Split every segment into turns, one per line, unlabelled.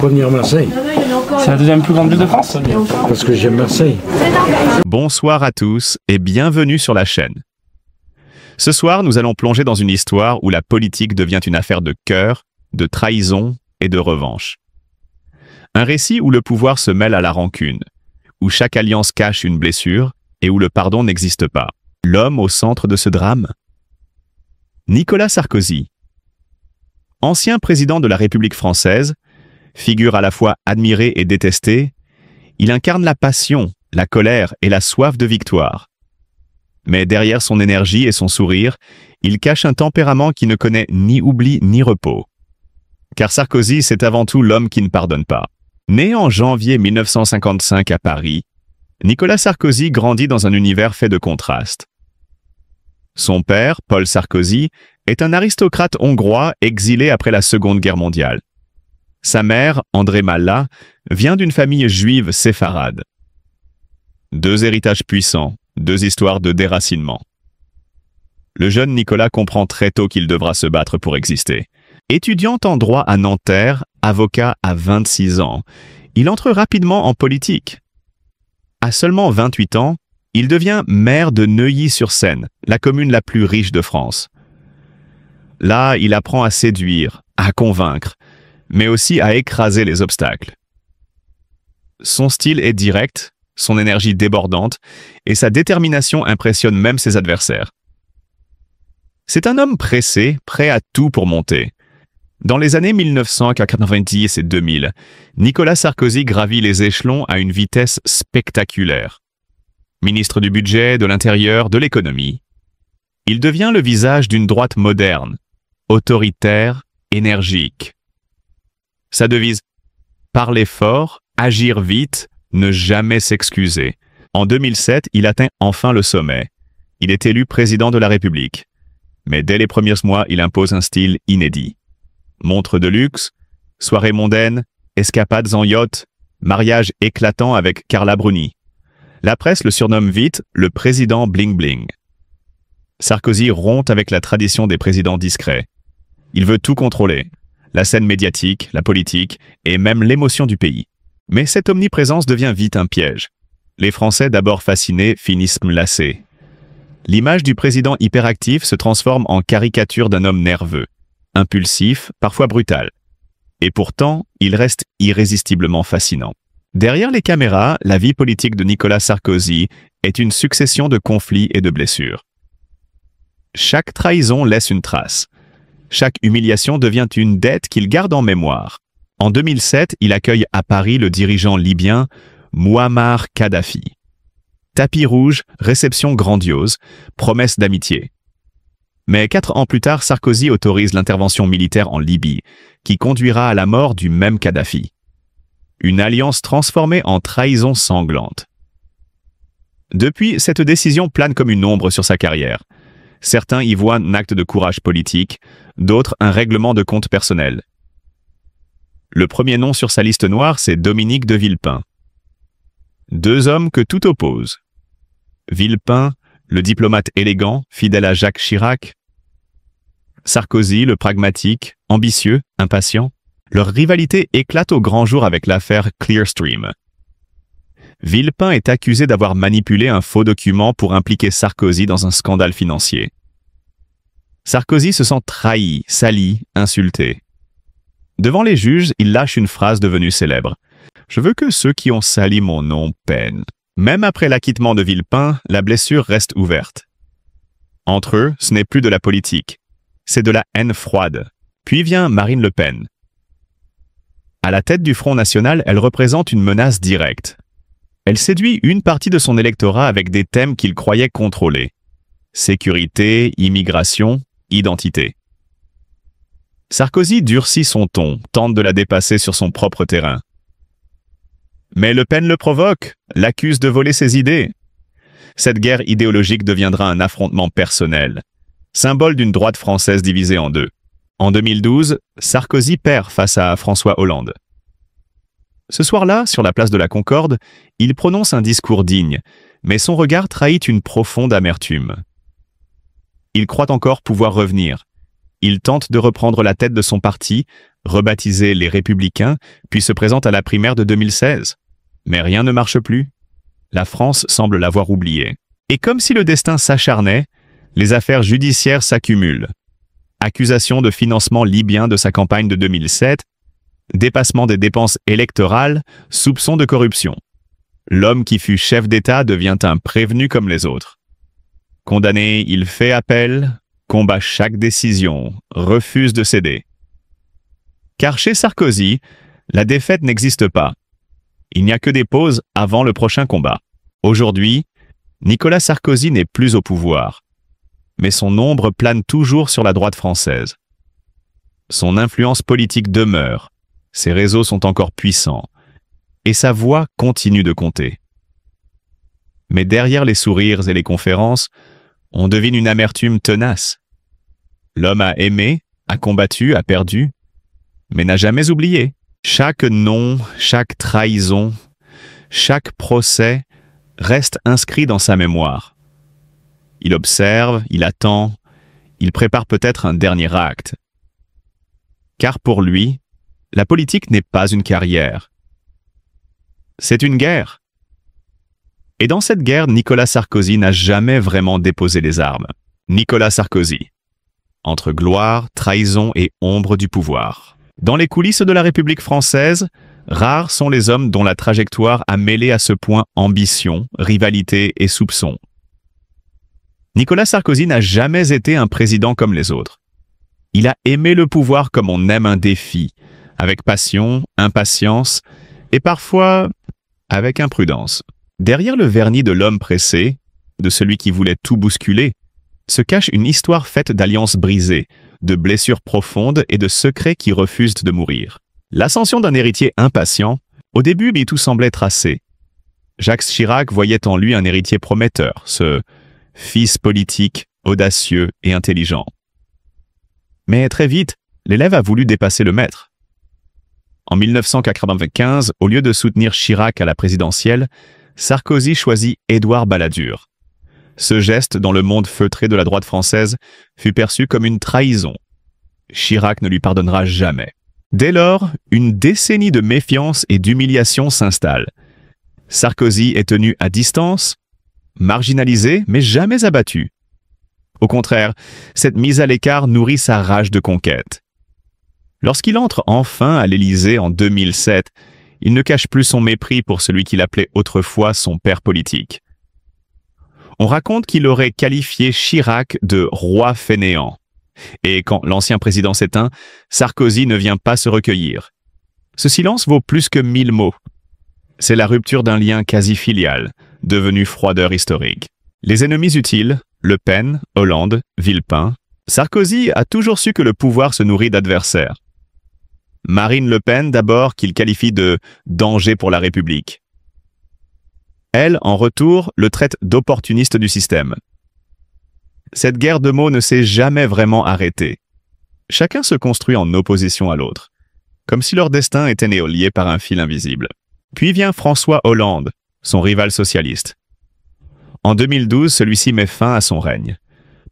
Pourquoi venir à Marseille?
C'est la deuxième plus grande ville de France.
Parce que j'aime Marseille.
Bonsoir à tous et bienvenue sur la chaîne. Ce soir, nous allons plonger dans une histoire où la politique devient une affaire de cœur, de trahison et de revanche. Un récit où le pouvoir se mêle à la rancune, où chaque alliance cache une blessure et où le pardon n'existe pas. L'homme au centre de ce drame? Nicolas Sarkozy. Ancien président de la République française, figure à la fois admirée et détestée, il incarne la passion, la colère et la soif de victoire. Mais derrière son énergie et son sourire, il cache un tempérament qui ne connaît ni oubli ni repos. Car Sarkozy, c'est avant tout l'homme qui ne pardonne pas. Né en janvier 1955 à Paris, Nicolas Sarkozy grandit dans un univers fait de contrastes. Son père, Paul Sarkozy, est un aristocrate hongrois exilé après la Seconde Guerre mondiale. Sa mère, André Mallat, vient d'une famille juive séfarade. Deux héritages puissants, deux histoires de déracinement. Le jeune Nicolas comprend très tôt qu'il devra se battre pour exister. Étudiant en droit à Nanterre, avocat à 26 ans, il entre rapidement en politique. À seulement 28 ans, il devient maire de Neuilly-sur-Seine, la commune la plus riche de France. Là, il apprend à séduire, à convaincre, mais aussi à écraser les obstacles. Son style est direct, son énergie débordante, et sa détermination impressionne même ses adversaires. C'est un homme pressé, prêt à tout pour monter. Dans les années 1990 et 2000, Nicolas Sarkozy gravit les échelons à une vitesse spectaculaire. Ministre du budget, de l'intérieur, de l'économie. Il devient le visage d'une droite moderne, autoritaire, énergique. Sa devise, parler fort, agir vite, ne jamais s'excuser. En 2007, il atteint enfin le sommet. Il est élu président de la République. Mais dès les premiers mois, il impose un style inédit. Montres de luxe, soirées mondaines, escapades en yacht, mariage éclatant avec Carla Bruni. La presse le surnomme vite le président bling bling. Sarkozy rompt avec la tradition des présidents discrets. Il veut tout contrôler, la scène médiatique, la politique et même l'émotion du pays. Mais cette omniprésence devient vite un piège. Les Français, d'abord fascinés, finissent lassés. L'image du président hyperactif se transforme en caricature d'un homme nerveux, impulsif, parfois brutal. Et pourtant, il reste irrésistiblement fascinant. Derrière les caméras, la vie politique de Nicolas Sarkozy est une succession de conflits et de blessures. Chaque trahison laisse une trace. Chaque humiliation devient une dette qu'il garde en mémoire. En 2007, il accueille à Paris le dirigeant libyen Mouammar Kadhafi. Tapis rouge, réception grandiose, promesse d'amitié. Mais 4 ans plus tard, Sarkozy autorise l'intervention militaire en Libye, qui conduira à la mort du même Kadhafi. Une alliance transformée en trahison sanglante. Depuis, cette décision plane comme une ombre sur sa carrière. Certains y voient un acte de courage politique, d'autres un règlement de compte personnel. Le premier nom sur sa liste noire, c'est Dominique de Villepin. Deux hommes que tout oppose. Villepin, le diplomate élégant, fidèle à Jacques Chirac. Sarkozy, le pragmatique, ambitieux, impatient. Leur rivalité éclate au grand jour avec l'affaire Clearstream. Villepin est accusé d'avoir manipulé un faux document pour impliquer Sarkozy dans un scandale financier. Sarkozy se sent trahi, sali, insulté. Devant les juges, il lâche une phrase devenue célèbre. « Je veux que ceux qui ont sali mon nom peinent. » Même après l'acquittement de Villepin, la blessure reste ouverte. Entre eux, ce n'est plus de la politique. C'est de la haine froide. Puis vient Marine Le Pen. À la tête du Front National, elle représente une menace directe. Elle séduit une partie de son électorat avec des thèmes qu'il croyait contrôler. Sécurité, immigration, identité. Sarkozy durcit son ton, tente de la dépasser sur son propre terrain. Mais Le Pen le provoque, l'accuse de voler ses idées. Cette guerre idéologique deviendra un affrontement personnel, symbole d'une droite française divisée en deux. En 2012, Sarkozy perd face à François Hollande. Ce soir-là, sur la place de la Concorde, il prononce un discours digne, mais son regard trahit une profonde amertume. Il croit encore pouvoir revenir. Il tente de reprendre la tête de son parti, rebaptisés les Républicains, puis se présentent à la primaire de 2016. Mais rien ne marche plus. La France semble l'avoir oublié. Et comme si le destin s'acharnait, les affaires judiciaires s'accumulent. Accusation de financement libyen de sa campagne de 2007, dépassement des dépenses électorales, soupçon de corruption. L'homme qui fut chef d'État devient un prévenu comme les autres. Condamné, il fait appel, combat chaque décision, refuse de céder. Car chez Sarkozy, la défaite n'existe pas. Il n'y a que des pauses avant le prochain combat. Aujourd'hui, Nicolas Sarkozy n'est plus au pouvoir, mais son ombre plane toujours sur la droite française. Son influence politique demeure, ses réseaux sont encore puissants, et sa voix continue de compter. Mais derrière les sourires et les conférences, on devine une amertume tenace. L'homme a aimé, a combattu, a perdu, mais n'a jamais oublié. Chaque nom, chaque trahison, chaque procès reste inscrit dans sa mémoire. Il observe, il attend, il prépare peut-être un dernier acte. Car pour lui, la politique n'est pas une carrière. C'est une guerre. Et dans cette guerre, Nicolas Sarkozy n'a jamais vraiment déposé les armes. Nicolas Sarkozy. Entre gloire, trahison et ombre du pouvoir. Dans les coulisses de la République française, rares sont les hommes dont la trajectoire a mêlé à ce point ambition, rivalité et soupçon. Nicolas Sarkozy n'a jamais été un président comme les autres. Il a aimé le pouvoir comme on aime un défi, avec passion, impatience et parfois avec imprudence. Derrière le vernis de l'homme pressé, de celui qui voulait tout bousculer, se cache une histoire faite d'alliances brisées, de blessures profondes et de secrets qui refusent de mourir. L'ascension d'un héritier impatient, au début, tout semblait tracé. Jacques Chirac voyait en lui un héritier prometteur, ce fils politique, audacieux et intelligent. Mais très vite, l'élève a voulu dépasser le maître. En 1995, au lieu de soutenir Chirac à la présidentielle, Sarkozy choisit Édouard Balladur. Ce geste, dans le monde feutré de la droite française, fut perçu comme une trahison. Chirac ne lui pardonnera jamais. Dès lors, une décennie de méfiance et d'humiliation s'installe. Sarkozy est tenu à distance, marginalisé, mais jamais abattu. Au contraire, cette mise à l'écart nourrit sa rage de conquête. Lorsqu'il entre enfin à l'Élysée en 2007, il ne cache plus son mépris pour celui qu'il appelait autrefois son père politique. On raconte qu'il aurait qualifié Chirac de « roi fainéant ». Et quand l'ancien président s'éteint, Sarkozy ne vient pas se recueillir. Ce silence vaut plus que 1000 mots. C'est la rupture d'un lien quasi filial, devenu froideur historique. Les ennemis utiles, Le Pen, Hollande, Villepin, Sarkozy a toujours su que le pouvoir se nourrit d'adversaires. Marine Le Pen d'abord, qu'il qualifie de « danger pour la République ». Elle, en retour, le traite d'opportuniste du système. Cette guerre de mots ne s'est jamais vraiment arrêtée. Chacun se construit en opposition à l'autre, comme si leur destin était lié par un fil invisible. Puis vient François Hollande, son rival socialiste. En 2012, celui-ci met fin à son règne.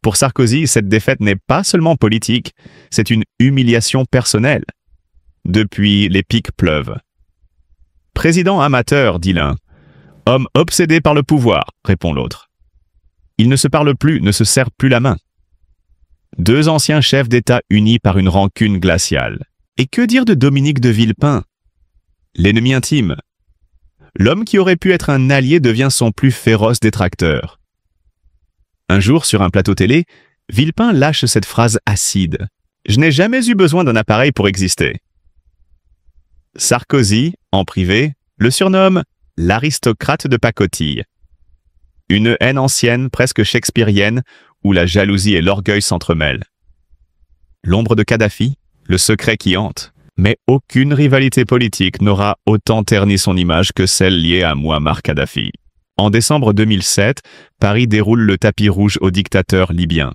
Pour Sarkozy, cette défaite n'est pas seulement politique, c'est une humiliation personnelle. Depuis, les pics pleuvent. Président amateur, dit l'un. Homme obsédé par le pouvoir, répond l'autre. Ils ne se parlent plus, ne se serrent plus la main. Deux anciens chefs d'État unis par une rancune glaciale. Et que dire de Dominique de Villepin? L'ennemi intime. L'homme qui aurait pu être un allié devient son plus féroce détracteur. Un jour, sur un plateau télé, Villepin lâche cette phrase acide. « Je n'ai jamais eu besoin d'un appareil pour exister ». Sarkozy, en privé, le surnomme « l'aristocrate de pacotille ». Une haine ancienne, presque shakespearienne, où la jalousie et l'orgueil s'entremêlent. L'ombre de Kadhafi, le secret qui hante. Mais aucune rivalité politique n'aura autant terni son image que celle liée à Mouammar Kadhafi. En décembre 2007, Paris déroule le tapis rouge au dictateur libyen.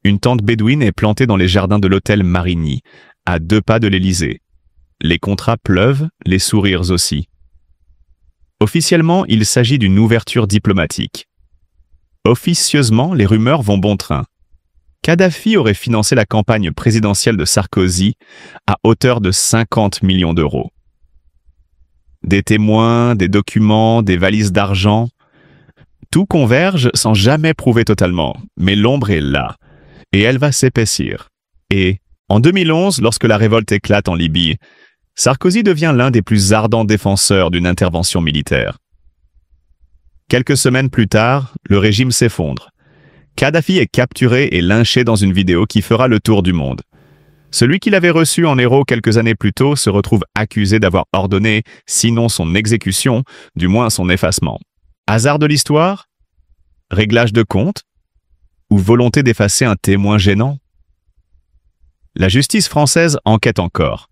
Une tente bédouine est plantée dans les jardins de l'hôtel Marigny, à 2 pas de l'Élysée. Les contrats pleuvent, les sourires aussi. Officiellement, il s'agit d'une ouverture diplomatique. Officieusement, les rumeurs vont bon train. Kadhafi aurait financé la campagne présidentielle de Sarkozy à hauteur de 50 millions d'euros. Des témoins, des documents, des valises d'argent, tout converge sans jamais prouver totalement, mais l'ombre est là, et elle va s'épaissir. Et, en 2011, lorsque la révolte éclate en Libye, Sarkozy devient l'un des plus ardents défenseurs d'une intervention militaire. Quelques semaines plus tard, le régime s'effondre. Kadhafi est capturé et lynché dans une vidéo qui fera le tour du monde. Celui qui l'avait reçu en héros quelques années plus tôt se retrouve accusé d'avoir ordonné, sinon son exécution, du moins son effacement. Hasard de l'histoire? Réglage de compte? Ou volonté d'effacer un témoin gênant? La justice française enquête encore.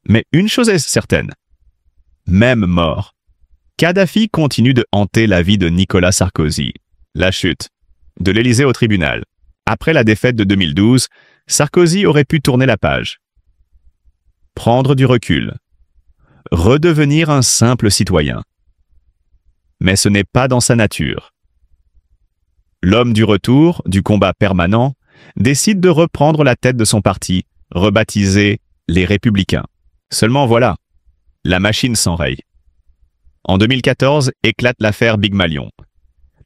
Mais une chose est certaine. Même mort, Kadhafi continue de hanter la vie de Nicolas Sarkozy. La chute. De l'Élysée au tribunal. Après la défaite de 2012, Sarkozy aurait pu tourner la page. Prendre du recul. Redevenir un simple citoyen. Mais ce n'est pas dans sa nature. L'homme du retour, du combat permanent, décide de reprendre la tête de son parti, rebaptisé les Républicains. Seulement voilà, la machine s'enraye. En 2014, éclate l'affaire Big Malion.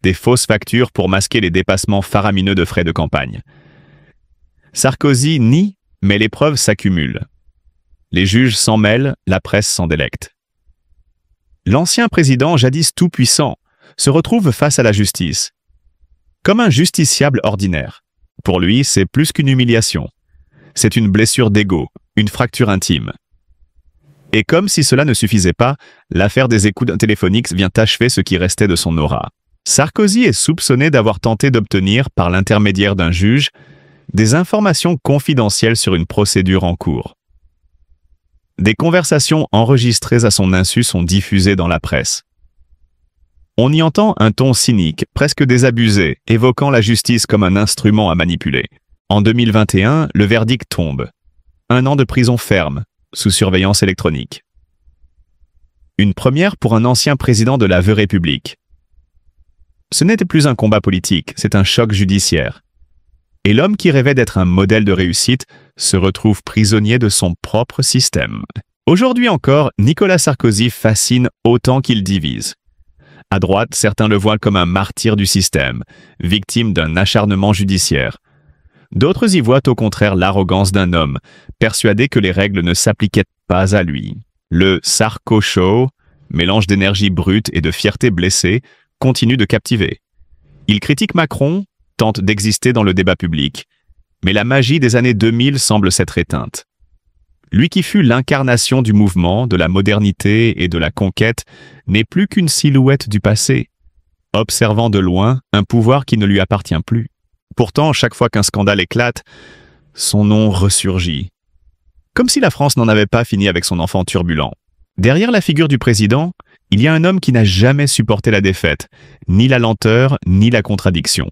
Des fausses factures pour masquer les dépassements faramineux de frais de campagne. Sarkozy nie, mais les preuves s'accumulent. Les juges s'en mêlent, la presse s'en délecte. L'ancien président, jadis tout-puissant, se retrouve face à la justice. Comme un justiciable ordinaire. Pour lui, c'est plus qu'une humiliation. C'est une blessure d'ego, une fracture intime. Et comme si cela ne suffisait pas, l'affaire des écoutes téléphoniques vient achever ce qui restait de son aura. Sarkozy est soupçonné d'avoir tenté d'obtenir, par l'intermédiaire d'un juge, des informations confidentielles sur une procédure en cours. Des conversations enregistrées à son insu sont diffusées dans la presse. On y entend un ton cynique, presque désabusé, évoquant la justice comme un instrument à manipuler. En 2021, le verdict tombe. 1 an de prison ferme, sous surveillance électronique. Une première pour un ancien président de l'aveu République. Ce n'était plus un combat politique, c'est un choc judiciaire. Et l'homme qui rêvait d'être un modèle de réussite se retrouve prisonnier de son propre système. Aujourd'hui encore, Nicolas Sarkozy fascine autant qu'il divise. À droite, certains le voient comme un martyr du système, victime d'un acharnement judiciaire. D'autres y voient au contraire l'arrogance d'un homme, persuadé que les règles ne s'appliquaient pas à lui. Le Sarko Show, mélange d'énergie brute et de fierté blessée, continue de captiver. Il critique Macron, tente d'exister dans le débat public, mais la magie des années 2000 semble s'être éteinte. Lui qui fut l'incarnation du mouvement, de la modernité et de la conquête, n'est plus qu'une silhouette du passé, observant de loin un pouvoir qui ne lui appartient plus. Pourtant, chaque fois qu'un scandale éclate, son nom ressurgit. Comme si la France n'en avait pas fini avec son enfant turbulent. Derrière la figure du président, il y a un homme qui n'a jamais supporté la défaite, ni la lenteur, ni la contradiction.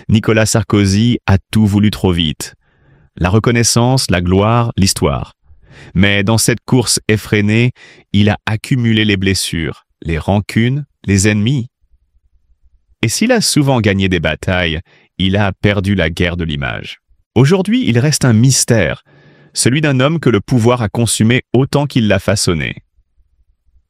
Nicolas Sarkozy a tout voulu trop vite. La reconnaissance, la gloire, l'histoire. Mais dans cette course effrénée, il a accumulé les blessures, les rancunes, les ennemis. Et s'il a souvent gagné des batailles, il a perdu la guerre de l'image. Aujourd'hui, il reste un mystère, celui d'un homme que le pouvoir a consumé autant qu'il l'a façonné.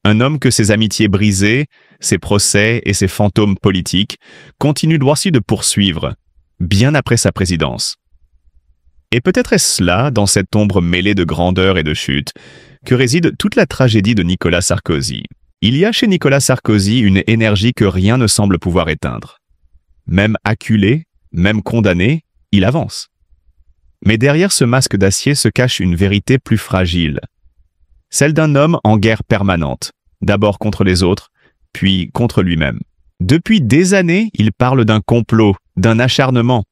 Un homme que ses amitiés brisées, ses procès et ses fantômes politiques continuent droit-ci de poursuivre, bien après sa présidence. Et peut-être est-ce là, dans cette ombre mêlée de grandeur et de chute, que réside toute la tragédie de Nicolas Sarkozy. Il y a chez Nicolas Sarkozy une énergie que rien ne semble pouvoir éteindre. Même acculé, même condamné, il avance. Mais derrière ce masque d'acier se cache une vérité plus fragile. Celle d'un homme en guerre permanente, d'abord contre les autres, puis contre lui-même. Depuis des années, il parle d'un complot, d'un acharnement.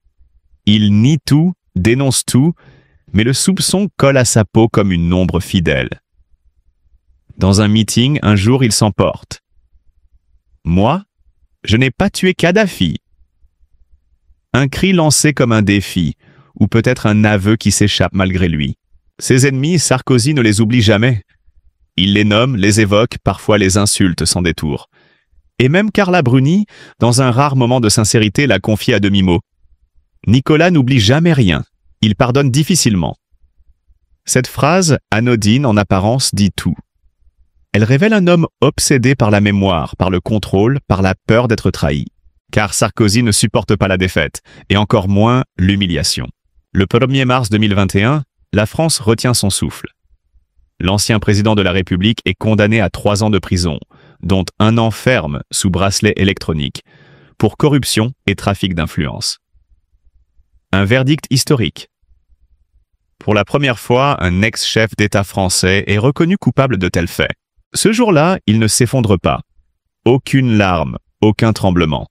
Il nie tout, dénonce tout, mais le soupçon colle à sa peau comme une ombre fidèle. Dans un meeting, un jour, il s'emporte. « Moi, je n'ai pas tué Kadhafi !» Un cri lancé comme un défi, ou peut-être un aveu qui s'échappe malgré lui. Ses ennemis, Sarkozy ne les oublie jamais. Il les nomme, les évoque, parfois les insulte sans détour. Et même Carla Bruni, dans un rare moment de sincérité, l'a confié à demi-mot. Nicolas n'oublie jamais rien. Il pardonne difficilement. Cette phrase, anodine en apparence, dit tout. Elle révèle un homme obsédé par la mémoire, par le contrôle, par la peur d'être trahi. Car Sarkozy ne supporte pas la défaite, et encore moins l'humiliation. Le 1er mars 2021, la France retient son souffle. L'ancien président de la République est condamné à 3 ans de prison, dont 1 an ferme sous bracelet électronique, pour corruption et trafic d'influence. Un verdict historique. Pour la première fois, un ex-chef d'État français est reconnu coupable de tels faits. Ce jour-là, il ne s'effondre pas. Aucune larme, aucun tremblement.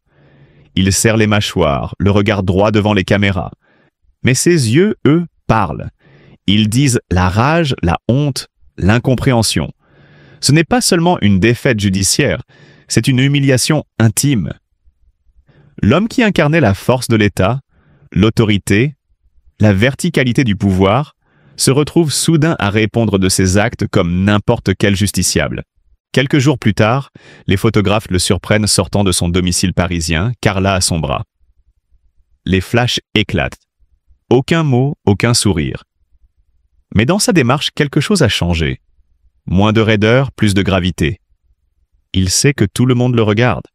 Il serre les mâchoires, le regard droit devant les caméras. Mais ses yeux, eux, parlent. Ils disent la rage, la honte, l'incompréhension. Ce n'est pas seulement une défaite judiciaire, c'est une humiliation intime. L'homme qui incarnait la force de l'État, l'autorité, la verticalité du pouvoir, se retrouve soudain à répondre de ses actes comme n'importe quel justiciable. Quelques jours plus tard, les photographes le surprennent sortant de son domicile parisien, Carla à son bras. Les flashs éclatent. Aucun mot, aucun sourire. Mais dans sa démarche, quelque chose a changé. Moins de raideur, plus de gravité. Il sait que tout le monde le regarde.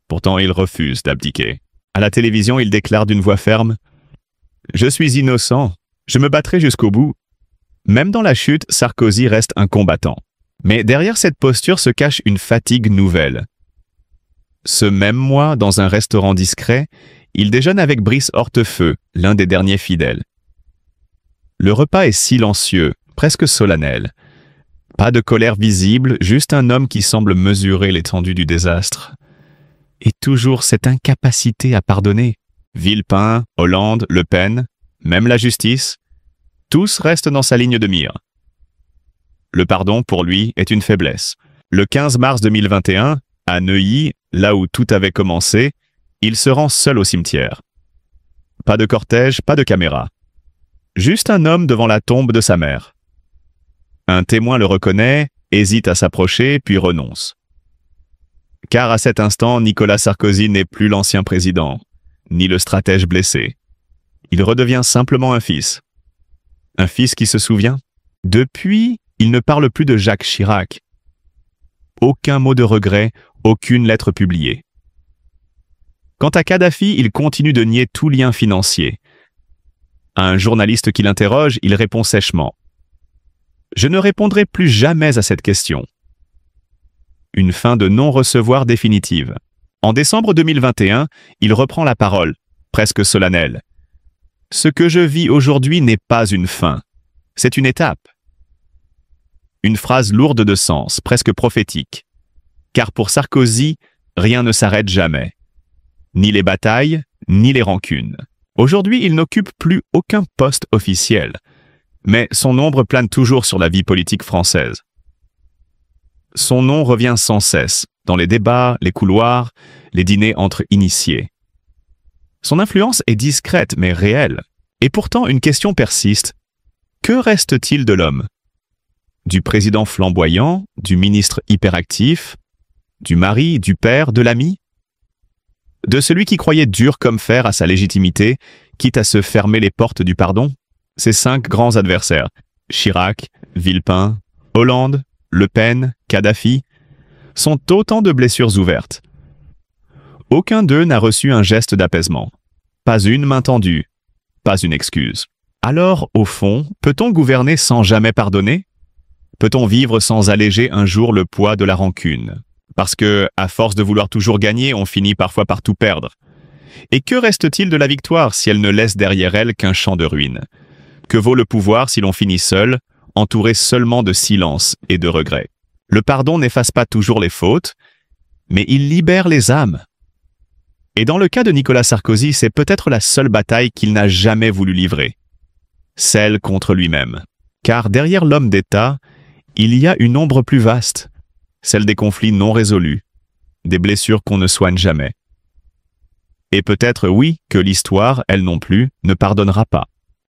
Pourtant, il refuse d'abdiquer. À la télévision, il déclare d'une voix ferme « Je suis innocent, je me battrai jusqu'au bout ». Même dans la chute, Sarkozy reste un combattant. Mais derrière cette posture se cache une fatigue nouvelle. Ce même mois, dans un restaurant discret, il déjeune avec Brice Hortefeux, l'un des derniers fidèles. Le repas est silencieux, presque solennel. Pas de colère visible, juste un homme qui semble mesurer l'étendue du désastre. Et toujours cette incapacité à pardonner. Villepin, Hollande, Le Pen, même la justice, tous restent dans sa ligne de mire. Le pardon, pour lui, est une faiblesse. Le 15 mars 2021, à Neuilly, là où tout avait commencé, il se rend seul au cimetière. Pas de cortège, pas de caméra. Juste un homme devant la tombe de sa mère. Un témoin le reconnaît, hésite à s'approcher, puis renonce. Car à cet instant, Nicolas Sarkozy n'est plus l'ancien président, ni le stratège blessé. Il redevient simplement un fils. Un fils qui se souvient. Depuis, il ne parle plus de Jacques Chirac. Aucun mot de regret, aucune lettre publiée. Quant à Kadhafi, il continue de nier tout lien financier. À un journaliste qui l'interroge, il répond sèchement « Je ne répondrai plus jamais à cette question ». Une fin de non-recevoir définitive. En décembre 2021, il reprend la parole, presque solennelle. « Ce que je vis aujourd'hui n'est pas une fin, c'est une étape ». Une phrase lourde de sens, presque prophétique. Car pour Sarkozy, rien ne s'arrête jamais. Ni les batailles, ni les rancunes. Aujourd'hui, il n'occupe plus aucun poste officiel, mais son ombre plane toujours sur la vie politique française. Son nom revient sans cesse, dans les débats, les couloirs, les dîners entre initiés. Son influence est discrète mais réelle, et pourtant une question persiste. Que reste-t-il de l'homme ? Du président flamboyant, du ministre hyperactif, du mari, du père, de l'ami ? De celui qui croyait dur comme fer à sa légitimité, quitte à se fermer les portes du pardon? Ses 5 grands adversaires, Chirac, Villepin, Hollande, Le Pen, Kadhafi, sont autant de blessures ouvertes. Aucun d'eux n'a reçu un geste d'apaisement. Pas une main tendue, pas une excuse. Alors, au fond, peut-on gouverner sans jamais pardonner? Peut-on vivre sans alléger un jour le poids de la rancune? Parce que, à force de vouloir toujours gagner, on finit parfois par tout perdre. Et que reste-t-il de la victoire si elle ne laisse derrière elle qu'un champ de ruines? Que vaut le pouvoir si l'on finit seul, entouré seulement de silence et de regrets? Le pardon n'efface pas toujours les fautes, mais il libère les âmes. Et dans le cas de Nicolas Sarkozy, c'est peut-être la seule bataille qu'il n'a jamais voulu livrer. Celle contre lui-même. Car derrière l'homme d'État, il y a une ombre plus vaste, celle des conflits non résolus, des blessures qu'on ne soigne jamais. Et peut-être, oui, que l'histoire, elle non plus, ne pardonnera pas.